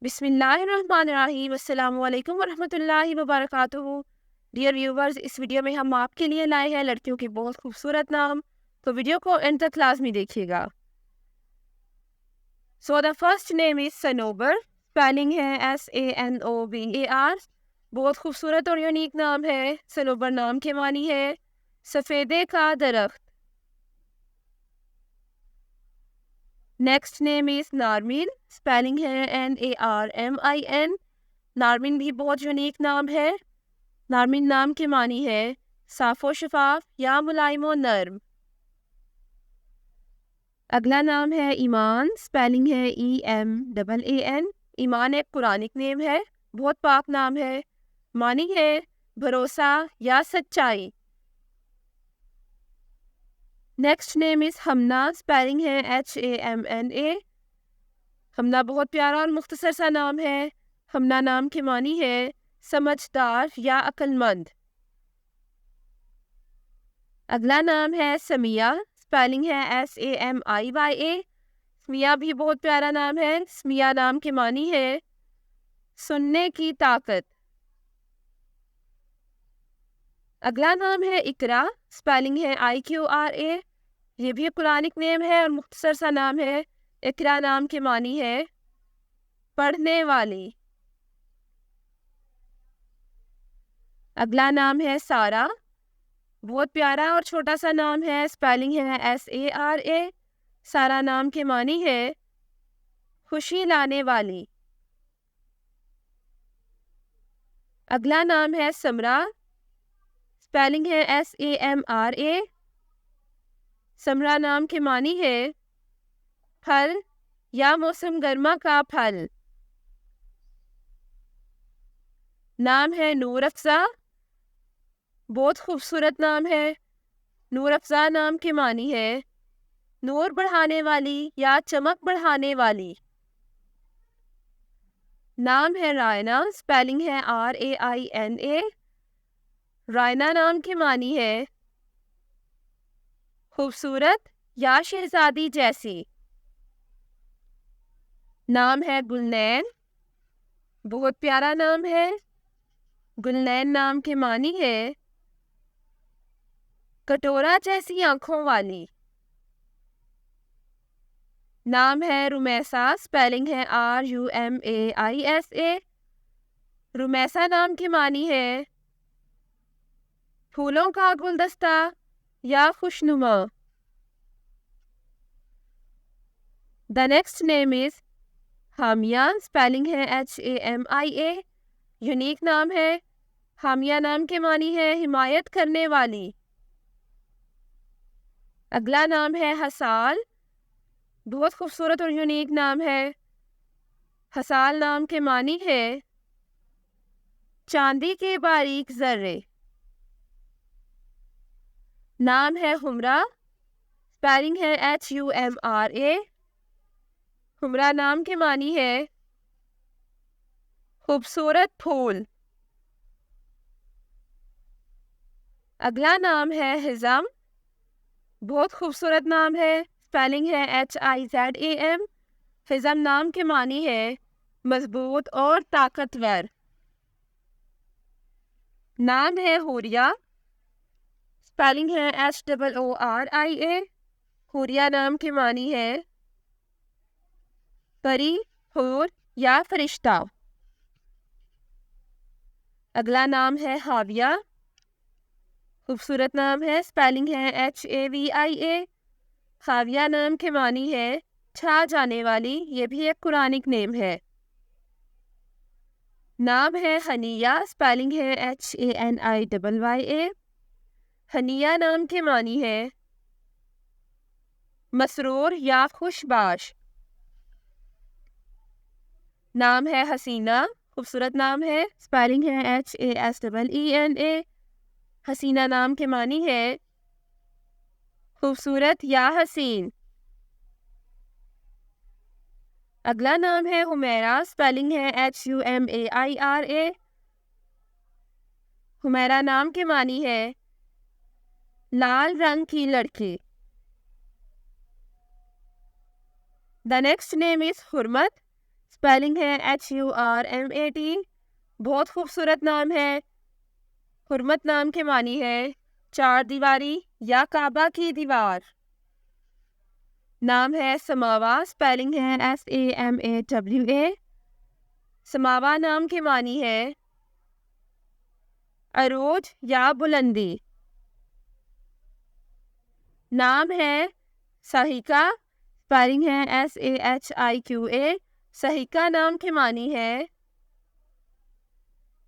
बिस्मिल्लाहिर्रहमानिर्रहीम अस्सलामु अलैकुम वरहमतुल्लाहि वबरकातुहू। डियर व्यूवर्स, इस वीडियो में हम आपके लिए लाए हैं लड़कियों के बहुत खूबसूरत नाम। तो वीडियो को एंड तक लाजमी देखिएगा। So the first name is Sanobar. Spelling है SANOBAR। बहुत खूबसूरत और यूनिक नाम है। सनोबर नाम के मानी है सफ़ेदे का दरख्त। Next name is Narmin. Spelling है NARMIN। नारमीन भी बहुत यूनिक नाम है। नारमीन नाम के मानी है साफो शफाफ या मुलायम नर्म। अगला नाम है ईमान। स्पेलिंग है EMAAN। ईमान एक कुरानिक नेम है। बहुत पाक नाम है। मानी है भरोसा या सच्चाई। Next name is Hamna. Spelling है HAMNA। हमना बहुत प्यारा और मुख्तसर सा नाम है। हमना नाम के मानी है समझदार या अक्लमंद। अगला नाम है समिया। स्पेलिंग है SAMIYA। समिया भी बहुत प्यारा नाम है। समिया नाम के मानी है सुनने की ताकत। अगला नाम है इकरा। स्पेलिंग है IQRA। ये भी एक कुरानिक नेम है और मुख्तसर सा नाम है। इकरा नाम के मानी है पढ़ने वाली। अगला नाम है सारा। बहुत प्यारा और छोटा सा नाम है। स्पेलिंग है SARA। सारा नाम के मानी है खुशी लाने वाली। अगला नाम है समरा। स्पेलिंग है SAMRA। समरा नाम के मानी है फल या मौसम गर्मा का फल। नाम है नूर अफ़ज़ा। बहुत खूबसूरत नाम है। नूर अफ़ज़ा नाम के मानी है नूर बढ़ाने वाली या चमक बढ़ाने वाली। नाम है रायना। स्पेलिंग है RAINA। रायना नाम के मानी है खूबसूरत या शहजादी जैसी। नाम है गुलनैन। बहुत प्यारा नाम है। गुलनैन नाम के मानी है कटोरा जैसी आंखों वाली। नाम है रुमैसा। स्पेलिंग है RUMAISA। रुमैसा नाम की मानी है फूलों का गुलदस्ता या खुशनुमा। The next name is Hamia. Spelling है HAMIA। यूनिक नाम है। हामिया नाम के मानी है हिमायत करने वाली। अगला नाम है हसाल। बहुत खूबसूरत और यूनिक नाम है। हसाल नाम के मानी है चांदी के बारीक जर्रे। नाम है हुमरा। स्पेलिंग है HUMRA। हुमरा नाम के मानी है खूबसूरत फूल। अगला नाम है हिज़म। बहुत खूबसूरत नाम है। स्पेलिंग है HIZAM। हिज़म नाम के मानी है मजबूत और ताकतवर। नाम है हुरिया। स्पेलिंग है HOORIA। हुरिया नाम के मानी है परी, हूर या फरिश्ता। अगला नाम है हाविया। खूबसूरत नाम है। स्पेलिंग है HAVIA। हाविया नाम के मानी है छा जाने वाली। ये भी एक कुरानिक नेम है। नाम है हनिया। स्पेलिंग है HANIYA। हनिया नाम के मानी है मसरूर या खुशबाश। नाम है हसीना। खूबसूरत नाम है। स्पेलिंग है HASEENA। हसीना नाम के मानी है खूबसूरत या हसीन। अगला नाम है हुमैरा। स्पेलिंग है HUMAIRA। हुमैरा नाम के मानी है लाल रंग की लड़की। The next name is Hurmat. Spelling है HURMAT। बहुत खूबसूरत नाम है। हुर्मत नाम के मानी है चार दीवारी या काबा की दीवार। नाम है समावा। स्पेलिंग है SAMAWA। समावा नाम के मानी है अरोज या बुलंदी। नाम है सहिका। स्पेलिंग है SAHIQA। सहिका नाम के मानी है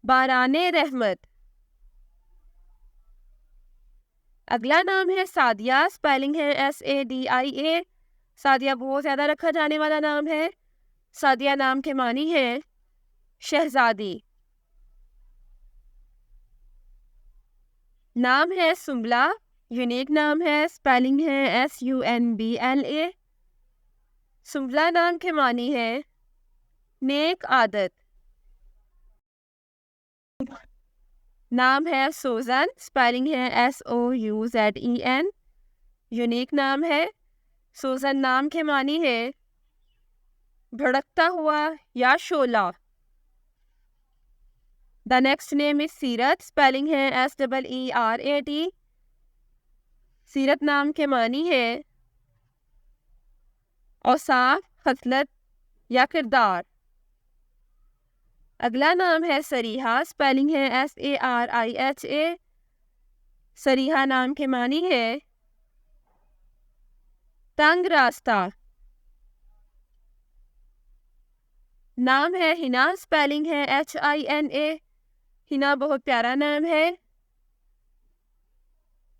बाराने रहमत। अगला नाम है सादिया। स्पेलिंग है SADIA। सादिया बहुत ज़्यादा रखा जाने वाला नाम है। सादिया नाम के मानी है शहजादी। नाम है सुम्बला। यूनिक नाम है। स्पेलिंग है SUNBLA। सुम्बला नाम के मानी है नेक आदत। नाम है सोजन। स्पेलिंग है SOUZEN। यूनिक नाम है। सोजन नाम के मानी है भड़कता हुआ या शोला। द नेक्स्ट नेम इज सीरत। स्पेलिंग है SEERAT। सीरत नाम के मानी है औसाफ, खसलत या किरदार। अगला नाम है सरीहा। स्पेलिंग है SARIHA। सरीहा नाम के मानी है तंग रास्ता। नाम है हिना। स्पेलिंग है HINA। हिना बहुत प्यारा नाम है।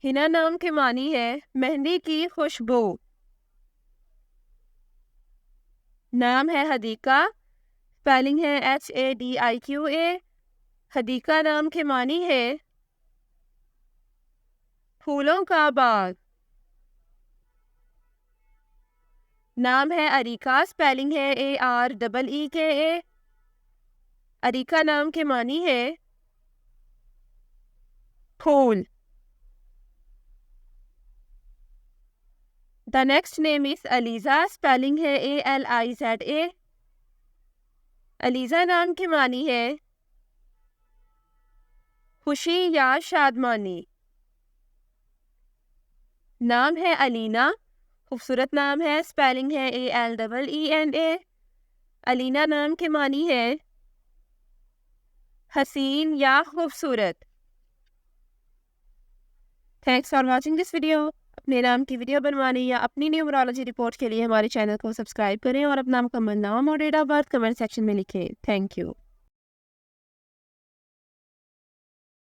हिना नाम के मानी है मेहंदी की खुशबू। नाम है हदीका। स्पेलिंग है HADIQA। हदीका नाम के मानी है फूलों का बाग। नाम है अरीका। स्पेलिंग है AREEKA। अरीका नाम के मानी है फूल। The next name is Aliza. Spelling है ALIZA। अलीज़ा नाम की मानी है खुशी या शादमानी। नाम है अलीना। खूबसूरत नाम है। स्पेलिंग है ALEENA। अलीना नाम के मानी है हसीन या खूबसूरत। Thanks for watching this video. अपने नाम की वीडियो बनवाने या अपनी न्यूमरोलॉजी रिपोर्ट के लिए हमारे चैनल को सब्सक्राइब करें और अपना मुकम्मल नाम और date of birth comment section में लिखें। Thank you.